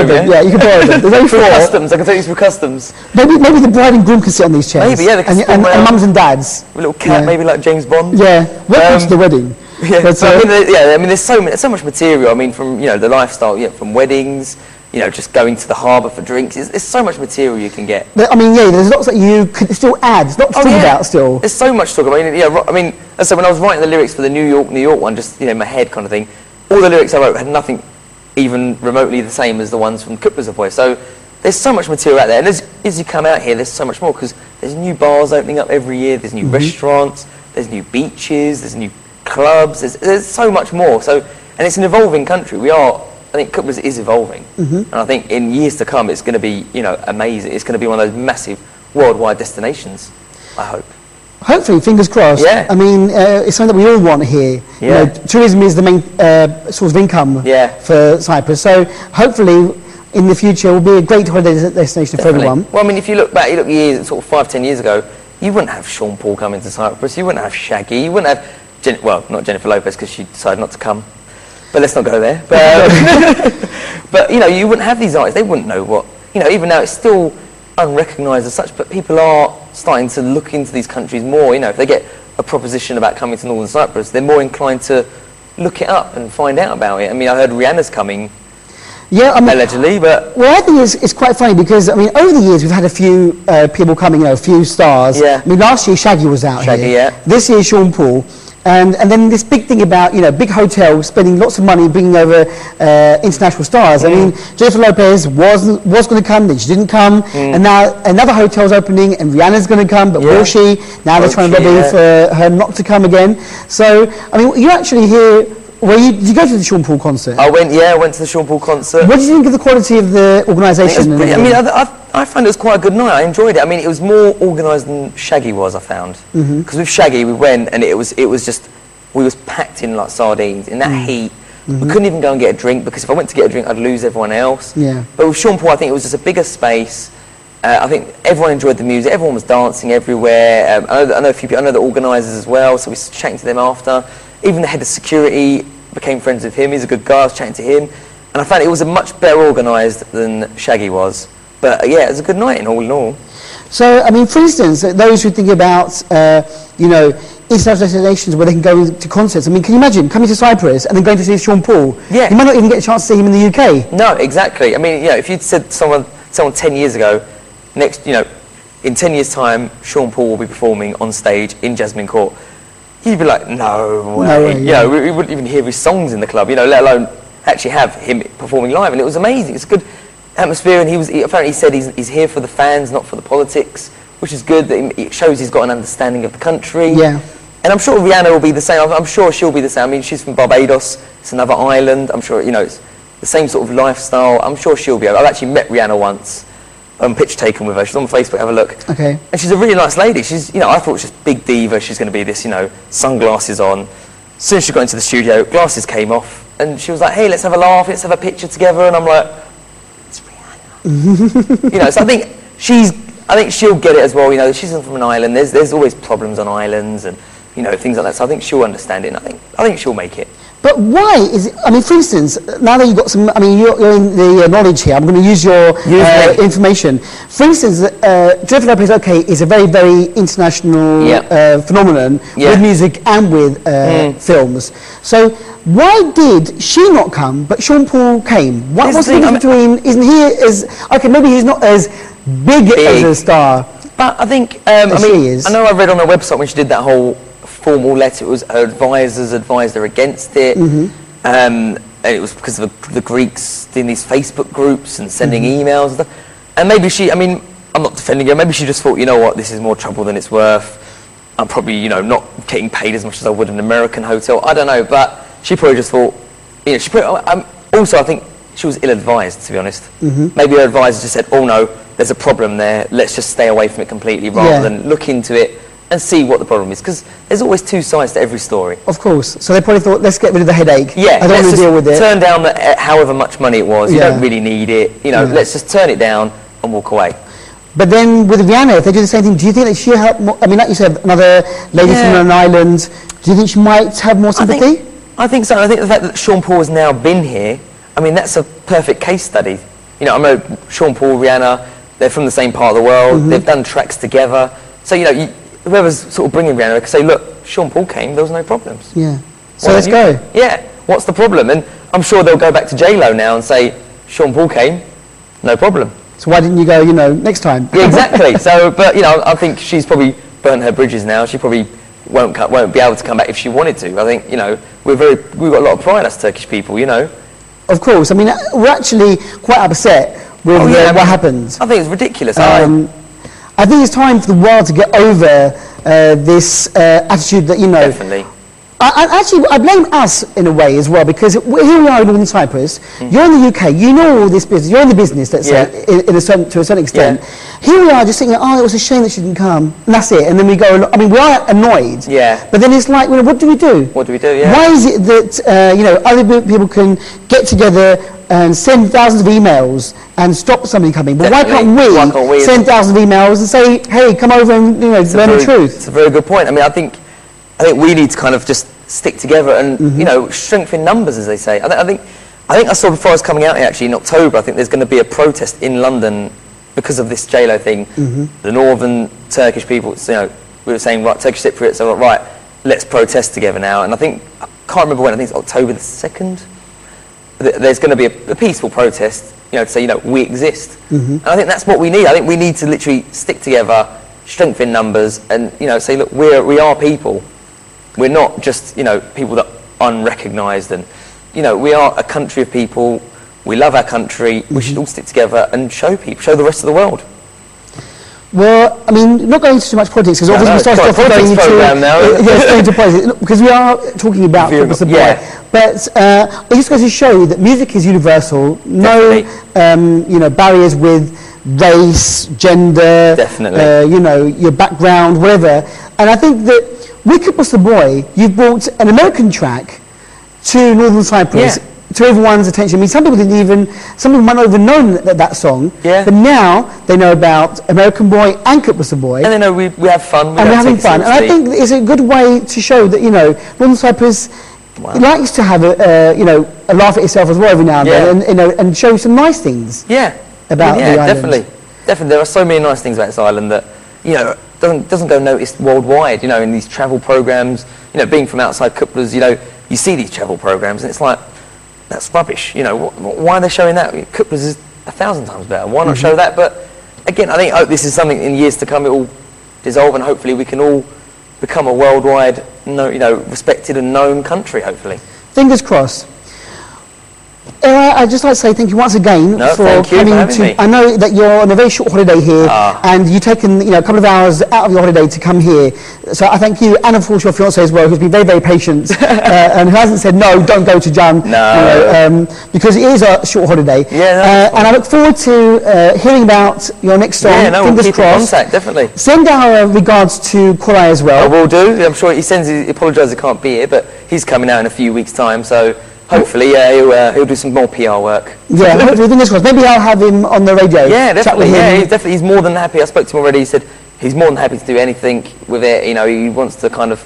borrow them. Yeah, you can borrow them. There's only Through 4. customs, I can take these through customs. Maybe the bride and groom can sit on these chairs. Maybe, yeah, they can sit and around. mums and dads. A little cat, maybe like James Bond. Yeah, welcome to the wedding. Yeah, but, I mean, there's so much material. I mean, from the lifestyle, from weddings, just going to the harbour for drinks. There's so much material you can get. I mean, yeah, there's lots that you could still add. There's lots to talk about still. There's so much to talk about. I mean, as I said, when I was writing the lyrics for the New York one, just in my head kind of thing, all the lyrics I wrote had nothing even remotely the same as the ones from Kibrisli Boy. So there's so much material out there, and as you come out here, there's so much more, because there's new bars opening up every year. There's new restaurants. There's new beaches. There's new clubs. There's so much more. So, and it's an evolving country. I think Kibrisli is evolving, and I think in years to come it's going to be amazing. It's going to be one of those massive worldwide destinations, I hope. Hopefully, fingers crossed. Yeah. I mean, it's something that we all want here. Yeah. Tourism is the main source of income for Cyprus. So hopefully, in the future, it will be a great holiday destination for everyone. Well, I mean, if you look back, years, sort of 5-10 years ago, you wouldn't have Sean Paul coming to Cyprus. You wouldn't have Shaggy. You wouldn't have, not Jennifer Lopez, because she decided not to come. But let's not go there. But you wouldn't have these artists. They wouldn't know what. Even now it's still unrecognised as such. But people are starting to look into these countries more. If they get a proposition about coming to Northern Cyprus, they're more inclined to look it up and find out about it. I mean, I heard Rihanna's coming. Yeah, I mean, allegedly, but well, I think it's quite funny, because I mean, over the years we've had a few people coming, a few stars. Yeah. I mean, last year Shaggy was out here. Yeah. This year Sean Paul. And then this big thing about, big hotels spending lots of money bringing over international stars. I mean, Jennifer Lopez was going to come, then she didn't come, and now another hotel's opening and Rihanna's going to come, but will she? Now they're trying to lobby for her not to come again. So, I mean, you're actually here. Did you go to the Sean Paul concert? I went to the Sean Paul concert. What did you think of the quality of the organisation? I found it was quite a good night. I enjoyed it. I mean, it was more organised than Shaggy was, I found. Because with Shaggy, we went and it was just, we was packed in like sardines in that heat. We couldn't even go and get a drink, because if I went to get a drink, I'd lose everyone else. Yeah. But with Sean Paul, I think it was just a bigger space. I think everyone enjoyed the music. Everyone was dancing everywhere. I know a few people. I know the organisers as well. So we was chatting to them after. Even the head of security became friends with him. He's a good guy. I was chatting to him, and I found it was a much better organised than Shaggy was. But yeah, it was a good night in all. So, I mean, for instance, those who think about, international destinations where they can go to concerts. I mean, can you imagine coming to Cyprus and then going to see Sean Paul? Yeah. You might not even get a chance to see him in the UK. No, exactly. I mean, if you'd said to someone 10 years ago, in 10 years' time, Sean Paul will be performing on stage in Jasmine Court, you'd be like, no way. No way, we wouldn't even hear his songs in the club, let alone actually have him performing live. And it was amazing. It's a good atmosphere, and apparently he said he's here for the fans, not for the politics, which is good. That it shows he's got an understanding of the country. Yeah. And I'm sure Rihanna will be the same. I'm sure she'll be the same. I mean, she's from Barbados. It's another island. I'm sure, it's the same sort of lifestyle. I'm sure she'll be able. I've actually met Rihanna once. Picture taken with her. She's on Facebook. Have a look. Okay. And she's a really nice lady. She's, I thought she's big diva. She's going to be this, sunglasses on. As soon as she got into the studio, glasses came off, and she was like, "Hey, let's have a laugh. Let's have a picture together." And I'm like, "It's Rihanna." So I think she'll get it as well. She's from an island. There's always problems on islands and things like that. So I think she'll understand it. And I think she'll make it. But why is it? I mean, for instance, now that you've got some, I mean, you're in the knowledge here. I'm going to use your information. For instance, Jennifer Lopez, is a very, very international phenomenon with music and with films. So why did she not come, but Sean Paul came? What's the difference between? Isn't he as maybe he's not as big as a star? But I think I know I read on her website when she did that whole formal letter, it was her advisors advised her against it, and it was because of the Greeks doing these Facebook groups and sending emails and stuff. And maybe I'm not defending her, maybe she just thought, this is more trouble than it's worth. I'm probably, not getting paid as much as I would in an American hotel. I don't know, but she probably just thought, also I think she was ill-advised, to be honest. Maybe her advisor just said, oh no, there's a problem there, let's just stay away from it completely rather than look into it and see what the problem is, because there's always two sides to every story. Of course. So they probably thought, let's get rid of the headache. Yeah, I don't want to deal with it. Turn down however much money it was. You don't really need it. Let's just turn it down and walk away. But then with Rihanna, if they do the same thing, do you think that she'll help more? I mean, like you said, another lady from an island, do you think she might have more sympathy? I think so. I think the fact that Sean Paul has now been here, I mean, that's a perfect case study. You know, I know Sean Paul, Rihanna, they're from the same part of the world. They've done tracks together. So, you know, whoever's sort of bringing Rihanna can say, look, Sean Paul came, there was no problems. Yeah. So let's go. Yeah. What's the problem? And I'm sure they'll go back to J-Lo now and say, Sean Paul came, no problem. So why didn't you go, you know, next time? Yeah, exactly. So, but, you know, I think she's probably burnt her bridges now. She probably won't be able to come back if she wanted to. I think, you know, we've got a lot of pride as Turkish people, you know. Of course. I mean, we're actually quite upset with what happened. I think it's ridiculous. I think it's time for the world to get over this attitude that, you know... Definitely. I blame us in a way as well, because here we are in Northern Cyprus, you're in the UK, you know all this business, you're in the business, let's say, to a certain extent. Here we are just thinking, oh, it was a shame that she didn't come, and that's it, and then we go, I mean, we are annoyed, but then it's like, well, what do we do? What do we do, Why is it that, you know, other people can get together and send thousands of emails and stop somebody coming, but why can't we send thousands of emails and say, hey, come over and, you know, learn the truth? It's a very good point. I mean, I think we need to kind of just stick together and you know, strengthen numbers, as they say. I think I saw before I was coming out here, actually in October, I think there's going to be a protest in London because of this J-Lo thing. The northern Turkish people, you know, we were saying, right, Turkish Cypriots, so right, let's protest together now. And I can't remember when, I think it's October the 2nd. There's going to be a peaceful protest, you know, to say, you know, we exist. And I think that's what we need. I think we need to literally stick together, strengthen numbers, and, you know, say, look, we are people. We're not just, you know, people that are unrecognised, and, you know, we are a country of people. We love our country. We should all stick together and show the rest of the world. Well, I mean, not going into too much politics, because obviously we started off going into politics, because we are talking about Kibrisli Boy. But it just goes to show that music is universal. No, you know, barriers with race, gender, you know, your background, whatever. And I think that with Kibrisli Boy, you've brought an American track to Northern Cyprus, to everyone's attention. I mean, some people might not even know that song, but now they know about American Boy and Kibrisli Boy. And they know we have fun. And we're having fun. And I think it's a good way to show that, you know, Northern Cyprus likes to have you know, a laugh at itself as well every now and then, and, you know, and show some nice things about the island. Definitely. There are so many nice things about this island that, you know, doesn't go noticed worldwide, you know, in these travel programs. You know, being from outside Kibrisli, you know, you see these travel programs and it's like, that's rubbish, you know, why are they showing that? Kibrisli is 1,000 times better, why not show that? But again, I hope this is something in years to come, it will dissolve, and hopefully we can all become a worldwide, you know, respected and known country, hopefully. Fingers crossed. Eray, I'd just like to say thank you once again for coming to. I know that you're on a very short holiday here, and you've taken, you know, a couple of hours out of your holiday to come here. So I thank you, and of course your fiancé as well, who's been very, very patient and who hasn't said no, don't go to Jan, you know, because it is a short holiday. And I look forward to hearing about your next song. Fingers crossed. Contact, definitely. Send our regards to Koray as well. I will do. I'm sure he apologises he can't be here, but he's coming out in a few weeks' time, so. Hopefully, he'll do some more PR work. Yeah, hopefully, fingers crossed. Maybe I'll have him on the radio. Yeah, definitely. He's more than happy. I spoke to him already. He said he's more than happy to do anything with it. You know, he wants to kind of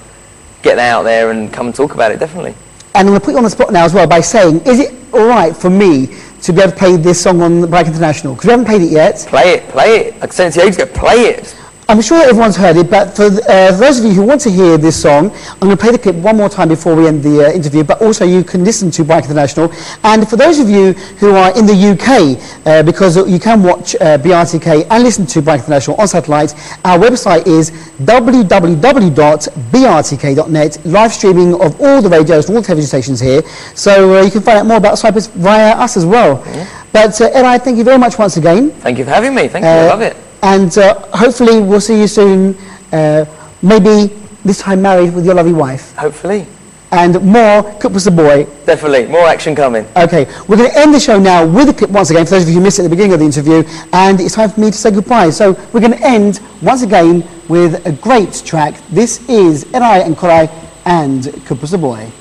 get that out there and come and talk about it. Definitely. And I'm going to put you on the spot now as well by saying, is it all right for me to be able to play this song on Break International? Because we haven't played it yet. Play it. I said to you ages ago, play it. I'm sure everyone's heard it, but for those of you who want to hear this song, I'm going to play the clip one more time before we end the interview, but also you can listen to Bike International. And for those of you who are in the UK, because you can watch BRTK and listen to Bike International on satellite, our website is www.brtk.net, live streaming of all the radios and all the television stations here. So you can find out more about Cyprus via us as well. But Eray, thank you very much once again. Thank you for having me. Thank you. I love it. And hopefully we'll see you soon, maybe this time married with your lovely wife. Hopefully. And more Kibrisli Boy. Definitely, more action coming. Okay, we're going to end the show now with a clip once again, for those of you who missed it at the beginning of the interview, and it's time for me to say goodbye. So we're going to end once again with a great track. This is Eray and Koray and Kibrisli Boy.